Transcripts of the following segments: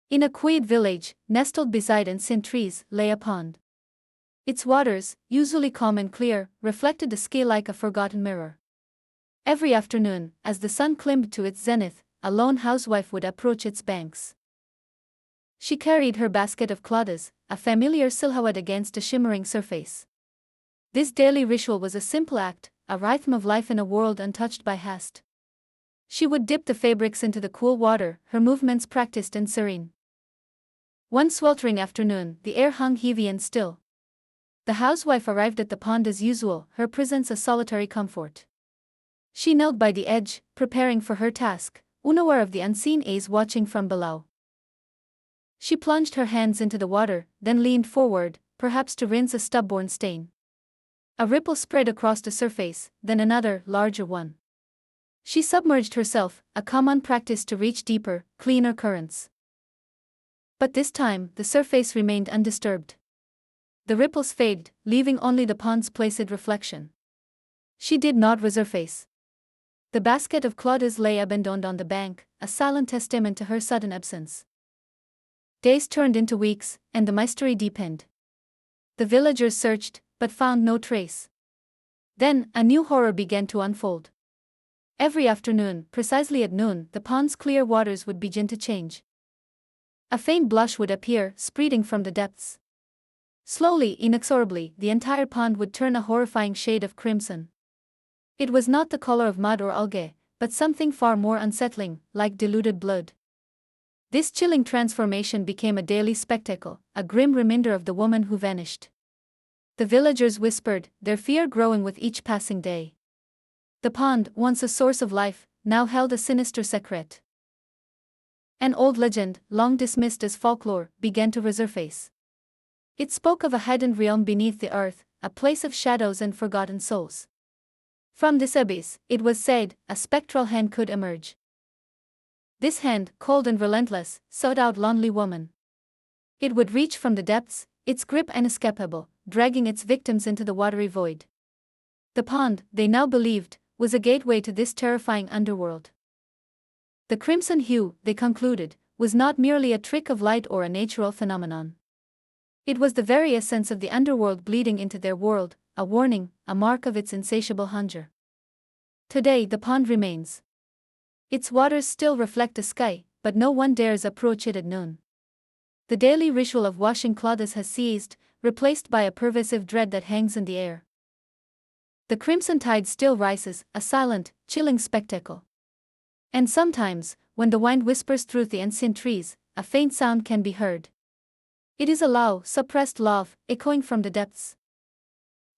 In a quiet village, nestled beside ancient trees, lay a pond. Its waters, usually calm and clear, reflected the sky like a forgotten mirror. Every afternoon, as the sun climbed to its zenith, a lone housewife would approach its banks. She carried her basket of cloddas, a familiar silhouette against the shimmering surface. This daily ritual was a simple act, a rhythm of life in a world untouched by haste. She would dip the fabrics into the cool water, her movements practiced and serene. One sweltering afternoon, the air hung heavy and still. The housewife arrived at the pond as usual, her presence a solitary comfort. She knelt by the edge, preparing for her task, unaware of the unseen eyes watching from below. She plunged her hands into the water, then leaned forward, perhaps to rinse a stubborn stain. A ripple spread across the surface, then another, larger one. She submerged herself, a common practice to reach deeper, cleaner currents. But this time, the surface remained undisturbed. The ripples faded, leaving only the pond's placid reflection. She did not resurface. The basket of cloddas lay abandoned on the bank, a silent testament to her sudden absence. Days turned into weeks, and the mystery deepened. The villagers searched, but found no trace. Then, a new horror began to unfold. Every afternoon, precisely at noon, the pond's clear waters would begin to change. A faint blush would appear, spreading from the depths. Slowly, inexorably, the entire pond would turn a horrifying shade of crimson. It was not the color of mud or algae, but something far more unsettling, like diluted blood. This chilling transformation became a daily spectacle, a grim reminder of the woman who vanished. The villagers whispered, their fear growing with each passing day. The pond, once a source of life, now held a sinister secret. An old legend, long dismissed as folklore, began to resurface. It spoke of a hidden realm beneath the earth, a place of shadows and forgotten souls. From this abyss, it was said, a spectral hand could emerge. This hand, cold and relentless, sought out lonely woman. It would reach from the depths, its grip inescapable, dragging its victims into the watery void. The pond, they now believed, was a gateway to this terrifying underworld. The crimson hue, they concluded, was not merely a trick of light or a natural phenomenon. It was the very essence of the underworld bleeding into their world, a warning, a mark of its insatiable hunger. Today the pond remains. Its waters still reflect the sky, but no one dares approach it at noon. The daily ritual of washing cloddas has ceased, replaced by a pervasive dread that hangs in the air. The crimson tide still rises, a silent, chilling spectacle. And sometimes, when the wind whispers through the ancient trees, a faint sound can be heard. It is a low, suppressed laugh, echoing from the depths.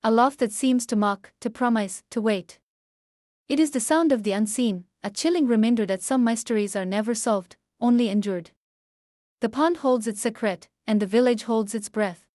A laugh that seems to mock, to promise, to wait. It is the sound of the unseen, a chilling reminder that some mysteries are never solved, only endured. The pond holds its secret, and the village holds its breath.